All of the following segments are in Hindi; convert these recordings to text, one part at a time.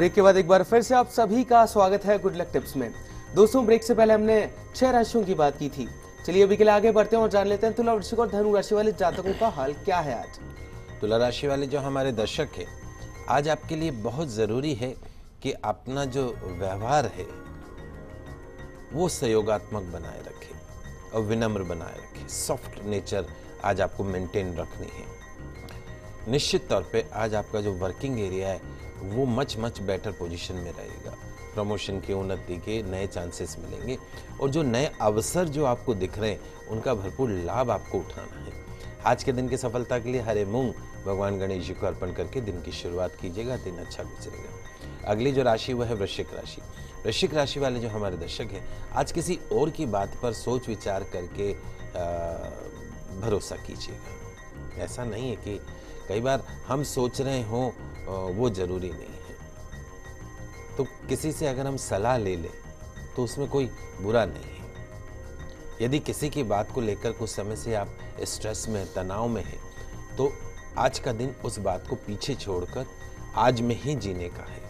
ब्रेक के बाद एक बार फिर से आप सभी का स्वागत है गुड लक टिप्स में। दोस्तों, ब्रेक से पहले हमने 6 राशियों की बात की थी। चलिए अभी के लिए आगे बढ़ते हैं और जान लेते हैं तुला, वृश्चिक और धनु राशि वाले जातकों का हाल क्या है आज। तुला राशि वाले जो हमारे दर्शक हैं, आज आपके लिए बहुत ज़रूरी है कि अपना जो व्यवहार है वो सहयोगात्मक बनाए रखें और विनम्र बनाए रखें। सॉफ्ट नेचर आज आपको मेंटेन रखनी है। निश्चित तौर पे आज आपका जो वर्किंग एरिया है वो मच बेटर पोजीशन में रहेगा। प्रमोशन की, उन्नति के नए चांसेस मिलेंगे और जो नए अवसर जो आपको दिख रहे हैं उनका भरपूर लाभ आपको उठाना है। आज के दिन की सफलता के लिए हरे मूंग भगवान गणेश जी को अर्पण करके दिन की शुरुआत कीजिएगा, दिन अच्छा गुजरेगा। अगली जो राशि वो है वृश्चिक राशि। वृश्चिक राशि वाले जो हमारे दर्शक हैं, आज किसी और की बात पर सोच विचार करके भरोसा कीजिएगा। ऐसा नहीं है कि कई बार हम सोच रहे हों वो जरूरी नहीं है, तो किसी से अगर हम सलाह ले लें तो उसमें कोई बुरा नहीं है। यदि किसी की बात को लेकर कुछ समय से आप स्ट्रेस में, तनाव में हैं, तो आज का दिन उस बात को पीछे छोड़कर आज में ही जीने का है।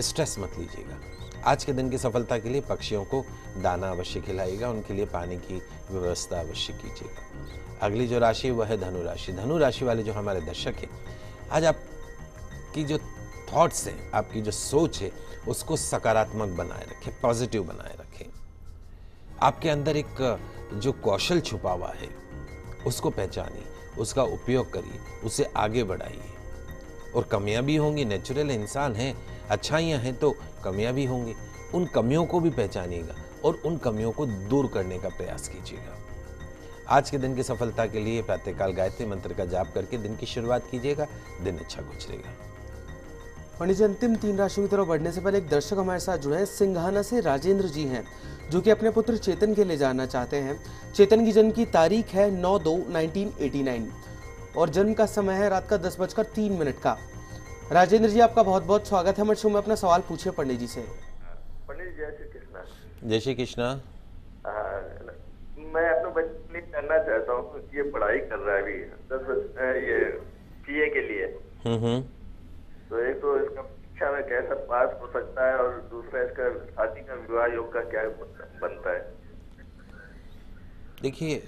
स्ट्रेस मत लीजिएगा। आज के दिन की सफलता के लिए पक्षियों को दाना अवश्य खिलाइएगा, उनके लिए पानी की व्यवस्था अवश्य कीजिएगा। अगली जो राशि वह है धनु राशि। धनु राशि वाले जो हमारे दर्शक हैं, आज आपकी जो थॉट्स हैं, आपकी जो सोच है, उसको सकारात्मक बनाए रखें, पॉजिटिव बनाए रखें। आपके अंदर एक जो कौशल छुपा हुआ है उसको पहचानिए, उसका उपयोग करिए, उसे आगे बढ़ाइए। और कमियां भी होंगी, नेचुरल इंसान हैं, अच्छाइयां हैं तो कमियां भी होंगी। उन कमियों को भी पहचानिएगा और उन कमियों को दूर करने का प्रयास कीजिएगा। आज के दिन की सफलता के लिए प्रातःकाल गायत्री मंत्र का जाप करके दिन की शुरुआत कीजिएगा, दिन अच्छा गुजरेगा। पंडित जी, अंतिम 3 राशियों की तरफ बढ़ने से पहले एक दर्शक हमारे साथ जुड़े हैं। सिंघाना से राजेंद्र जी हैं, जो कि अपने पुत्र चेतन के लिए जानना चाहते हैं। चेतन की जन्म की तारीख है 9/2/1989 और जन्म का समय है रात का 10:03 का। राजेंद्र जी, आपका बहुत बहुत स्वागत है हमारे शो में। अपना सवाल पूछिए पंडित जी से। पंडित जी, जय श्री कृष्णा। जय श्री कृष्णा। मैं अपने बच्चे के लिए करना चाहता हूँ, ये पढ़ाई कर रहा है अभी 10 ये सीए के लिए। तो एक तो इसका परीक्षा में कैसा पास हो सकता है और दूसरा इसका शादी का, विवाह योग का क्या बनता है। देखिए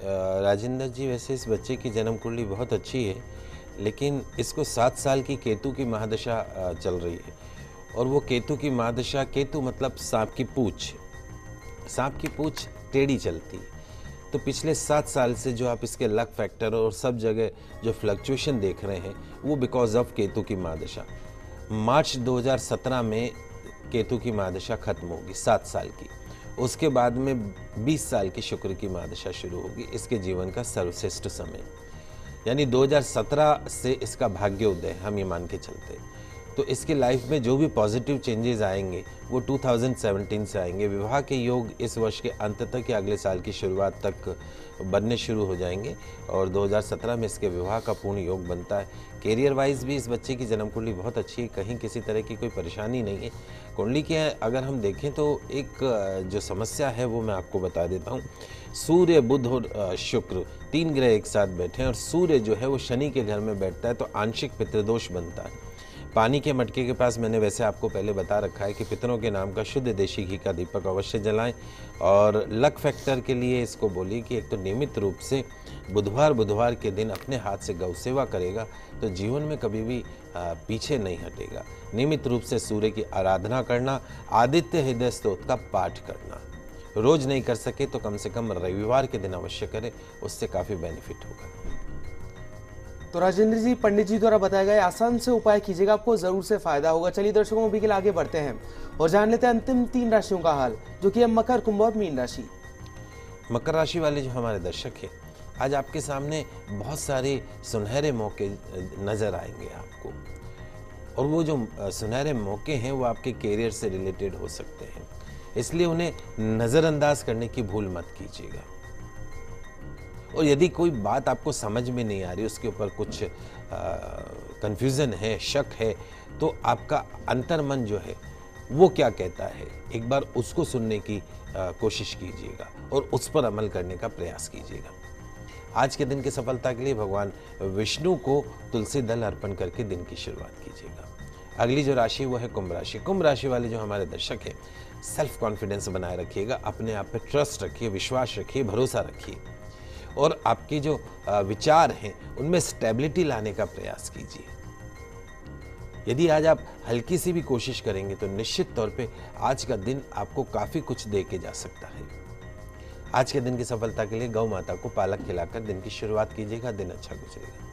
राजेंद्र जी, वैसे इस बच्चे की जन्म कुंडली बहुत अच्छी है, लेकिन इसको 7 साल की केतु की महादशा चल रही है और वो केतु की महादशा, केतु मतलब सांप की पूंछ, सांप की पूंछ टेढ़ी चलती है। तो पिछले 7 साल से जो आप इसके लक फैक्टर और सब जगह जो फ्लक्चुएशन देख रहे हैं वो बिकॉज ऑफ केतु की महादशा। मार्च 2017 में केतु की महादशा खत्म होगी 7 साल की। उसके बाद में 20 साल की शुक्र की महादशा शुरू होगी, इसके जीवन का सर्वश्रेष्ठ समय। यानी 2017 से इसका भाग्योदय हम ये मान के चलते हैं। तो इसके लाइफ में जो भी पॉजिटिव चेंजेस आएंगे वो 2017 से आएंगे। विवाह के योग इस वर्ष के अंत तक या अगले साल की शुरुआत तक बनने शुरू हो जाएंगे और 2017 में इसके विवाह का पूर्ण योग बनता है। कैरियर वाइज भी इस बच्चे की जन्म कुंडली बहुत अच्छी है, कहीं किसी तरह की कोई परेशानी नहीं है। कुंडली की अगर हम देखें तो एक जो समस्या है वो मैं आपको बता देता हूँ। सूर्य, बुध और शुक्र 3 ग्रह एक साथ बैठे हैं और सूर्य जो है वो शनि के घर में बैठता है, तो आंशिक पितृदोष बनता है। पानी के मटके के पास मैंने वैसे आपको पहले बता रखा है कि पितरों के नाम का शुद्ध देशी घी का दीपक अवश्य जलाएं। और लक फैक्टर के लिए इसको बोलिए कि एक तो नियमित रूप से बुधवार के दिन अपने हाथ से गौ सेवा करेगा तो जीवन में कभी भी पीछे नहीं हटेगा। नियमित रूप से सूर्य की आराधना करना, आदित्य हृदय स्तोत्र का पाठ करना, रोज नहीं कर सके तो कम से कम रविवार के दिन अवश्य करें, उससे काफ़ी बेनिफिट होगा। तो राजेंद्र जी, पंडित जी द्वारा बताया गया आसान से उपाय कीजिएगा, आपको जरूर से फायदा होगा। चलिए दर्शकों, अभी के लिए आगे बढ़ते हैं और जान लेते हैं अंतिम 3 राशियों का हाल, जो कि है मकर, कुंभ और मीन राशि। मकर राशि वाले जो हमारे दर्शक हैं, आज आपके सामने बहुत सारे सुनहरे मौके नजर आएंगे आपको, और वो जो सुनहरे मौके हैं वो आपके कैरियर से रिलेटेड हो सकते हैं, इसलिए उन्हें नज़रअंदाज करने की भूल मत कीजिएगा। और यदि कोई बात आपको समझ में नहीं आ रही, उसके ऊपर कुछ कंफ्यूजन है, शक है, तो आपका अंतर्मन जो है वो क्या कहता है, एक बार उसको सुनने की कोशिश कीजिएगा और उस पर अमल करने का प्रयास कीजिएगा। आज के दिन की सफलता के लिए भगवान विष्णु को तुलसी दल अर्पण करके दिन की शुरुआत कीजिएगा। अगली जो राशि वो है कुंभ राशि। कुंभ राशि वाले जो हमारे दर्शक हैं, सेल्फ कॉन्फिडेंस बनाए रखिएगा, अपने आप पे ट्रस्ट रखिए, विश्वास रखिए, भरोसा रखिए और आपके जो विचार हैं उनमें स्टेबिलिटी लाने का प्रयास कीजिए। यदि आज आप हल्की सी भी कोशिश करेंगे तो निश्चित तौर पे आज का दिन आपको काफी कुछ दे के जा सकता है। आज के दिन की सफलता के लिए गौ माता को पालक खिलाकर दिन की शुरुआत कीजिएगा, दिन अच्छा गुजरेगा।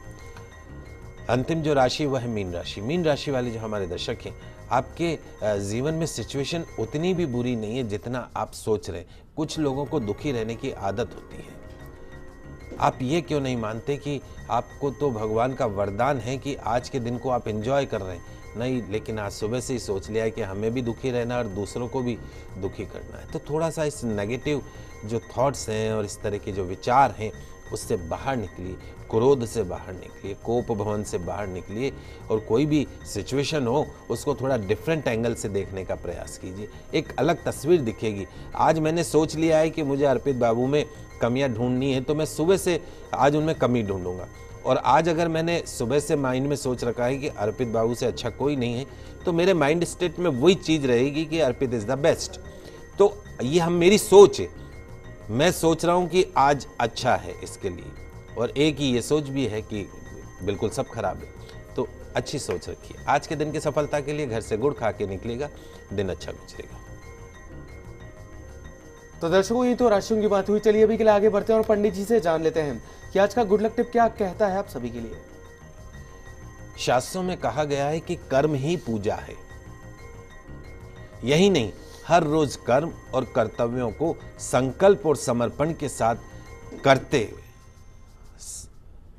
अंतिम जो राशि वह है मीन राशि। मीन राशि वाले जो हमारे दर्शक हैं, आपके जीवन में सिचुएशन उतनी भी बुरी नहीं है जितना आप सोच रहे हैं। कुछ लोगों को दुखी रहने की आदत होती है। आप ये क्यों नहीं मानते कि आपको तो भगवान का वरदान है कि आज के दिन को आप एंजॉय कर रहे हैं? नहीं, लेकिन आज सुबह से ही सोच लिया है कि हमें भी दुखी रहना और दूसरों को भी दुखी करना है। तो थोड़ा सा इस नेगेटिव जो थॉट्स हैं और इस तरह के जो विचार हैं उससे बाहर निकलिए, क्रोध से बाहर निकलिए, कोप भवन से बाहर निकलिए और कोई भी सिचुएशन हो उसको थोड़ा डिफरेंट एंगल से देखने का प्रयास कीजिए। एक अलग तस्वीर दिखेगी। आज मैंने सोच लिया है कि मुझे अर्पित बाबू में कमियां ढूंढनी है तो मैं सुबह से आज उनमें कमी ढूंढूंगा। और आज अगर मैंने सुबह से माइंड में सोच रखा है कि अर्पित बाबू से अच्छा कोई नहीं है तो मेरे माइंड स्टेट में वही चीज़ रहेगी कि अर्पित इज़ द बेस्ट। तो ये मेरी सोच है। मैं सोच रहा हूं कि आज अच्छा है इसके लिए, और एक ही ये सोच भी है कि बिल्कुल सब खराब है। तो अच्छी सोच रखिए। आज के दिन की सफलता के लिए घर से गुड़ खा के निकलेगा, दिन अच्छा गुजरेगा। तो दर्शकों, ये तो राशियों की बात हुई। चलिए अभी के लिए आगे बढ़ते हैं और पंडित जी से जान लेते हैं कि आज का गुड लक टिप क्या कहता है आप सभी के लिए। शास्त्रों में कहा गया है कि कर्म ही पूजा है। यही नहीं, हर रोज कर्म और कर्तव्यों को संकल्प और समर्पण के साथ करते हुए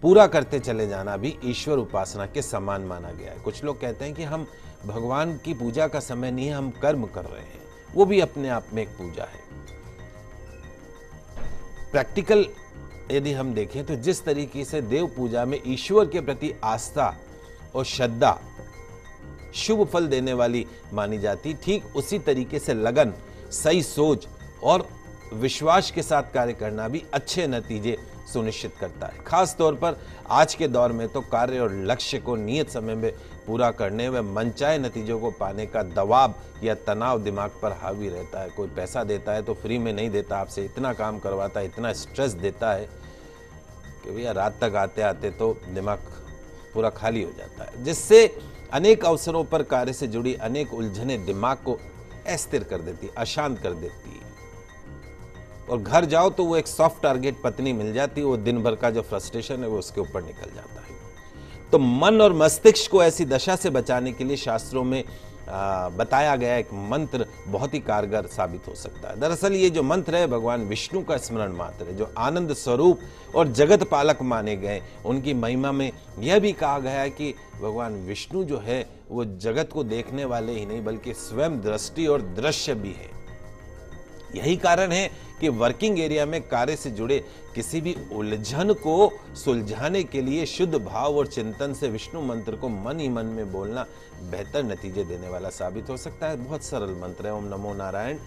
पूरा करते चले जाना भी ईश्वर उपासना के समान माना गया है। कुछ लोग कहते हैं कि हम भगवान की पूजा का समय नहीं है, हम कर्म कर रहे हैं। वो भी अपने आप में एक पूजा है। प्रैक्टिकल यदि हम देखें तो जिस तरीके से देव पूजा में ईश्वर के प्रति आस्था और श्रद्धा शुभ फल देने वाली मानी जाती, ठीक उसी तरीके से लगन, सही सोच और विश्वास के साथ कार्य करना भी अच्छे नतीजे सुनिश्चित करता है। खास तौर पर आज के दौर में तो कार्य और लक्ष्य को नियत समय में पूरा करने व मनचाहे नतीजों को पाने का दबाव या तनाव दिमाग पर हावी रहता है। कोई पैसा देता है तो फ्री में नहीं देता, आपसे इतना काम करवाता है, इतना स्ट्रेस देता है कि भैया रात तक आते आते तो दिमाग पूरा खाली हो जाता है, जिससे अनेक अवसरों पर कार्य से जुड़ी अनेक उलझने दिमाग को अस्थिर कर देती, अशांत कर देती है। और घर जाओ तो वो एक सॉफ्ट टारगेट पत्नी मिल जाती है, वो दिन भर का जो फ्रस्ट्रेशन है वो उसके ऊपर निकल जाता है। तो मन और मस्तिष्क को ऐसी दशा से बचाने के लिए शास्त्रों में बताया गया एक मंत्र बहुत ही कारगर साबित हो सकता है। दरअसल ये जो मंत्र है भगवान विष्णु का स्मरण मात्र है, जो आनंद स्वरूप और जगत पालक माने गए। उनकी महिमा में यह भी कहा गया है कि भगवान विष्णु जो है वो जगत को देखने वाले ही नहीं बल्कि स्वयं दृष्टि और दृश्य भी है। यही कारण है कि वर्किंग एरिया में कार्य से जुड़े किसी भी उलझन को सुलझाने के लिए शुद्ध भाव और चिंतन से विष्णु मंत्र को मन ही मन में बोलना बेहतर नतीजे देने वाला साबित हो सकता है। बहुत सरल मंत्र है। ओम नमो नारायण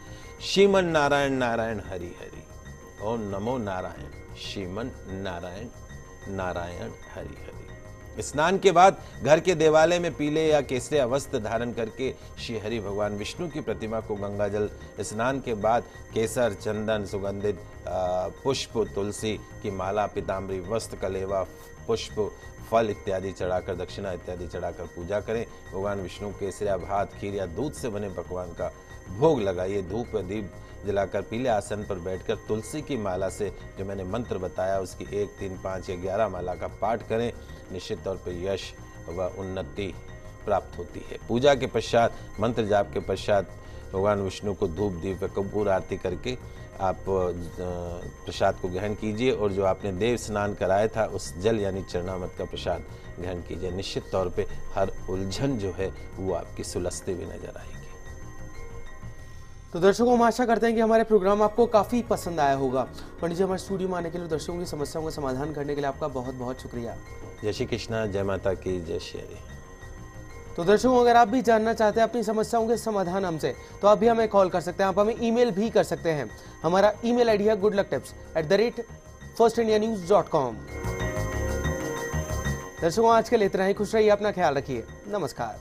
श्रीमन नारायण नारायण हरि हरि। ओम नमो नारायण श्रीमन नारायण नारायण हरि हरि। स्नान के बाद घर के देवालय में पीले या केसरिया वस्त्र धारण करके श्री हरि भगवान विष्णु की प्रतिमा को गंगाजल स्नान के बाद केसर, चंदन, सुगंधित पुष्प, तुलसी की माला, पीताम्बरी, वस्त्र, कलेवा, पुष्प, फल इत्यादि चढ़ाकर, दक्षिणा इत्यादि चढ़ाकर पूजा करें। भगवान विष्णु केसरिया भात, खीर या दूध से बने पकवान का भोग लगाइए। धूप व दीप जलाकर पीले आसन पर बैठकर तुलसी की माला से जो मैंने मंत्र बताया उसकी 1, 3, 5 या 11 माला का पाठ करें। निश्चित तौर पर यश व उन्नति प्राप्त होती है। पूजा के पश्चात, मंत्र जाप के पश्चात भगवान विष्णु को धूप, दीप व कपूर आरती करके आप प्रसाद को ग्रहण कीजिए और जो आपने देव स्नान कराया था उस जल यानी चरणामृत का प्रसाद ग्रहण कीजिए। निश्चित तौर पे हर उलझन जो है वो आपकी सुलझती हुई नजर आएगी। तो दर्शकों, हम आशा करते हैं कि हमारे प्रोग्राम आपको काफ़ी पसंद आया होगा। पंडित जी, हमारे स्टूडियो में आने के लिए, दर्शकों की समस्याओं का समाधान करने के लिए आपका बहुत बहुत शुक्रिया। जय श्री कृष्णा, जय माता की, जय श्री हरि। तो दर्शकों, अगर आप भी जानना चाहते हैं अपनी समस्याओं के समाधान हमसे, तो आप भी हमें कॉल कर सकते हैं, आप हमें ईमेल भी कर सकते हैं। हमारा ईमेल आईडी है goodlucktips@firstindianews.com। दर्शकों, आज के लिए इतना ही। खुश रहिए, अपना ख्याल रखिए। नमस्कार।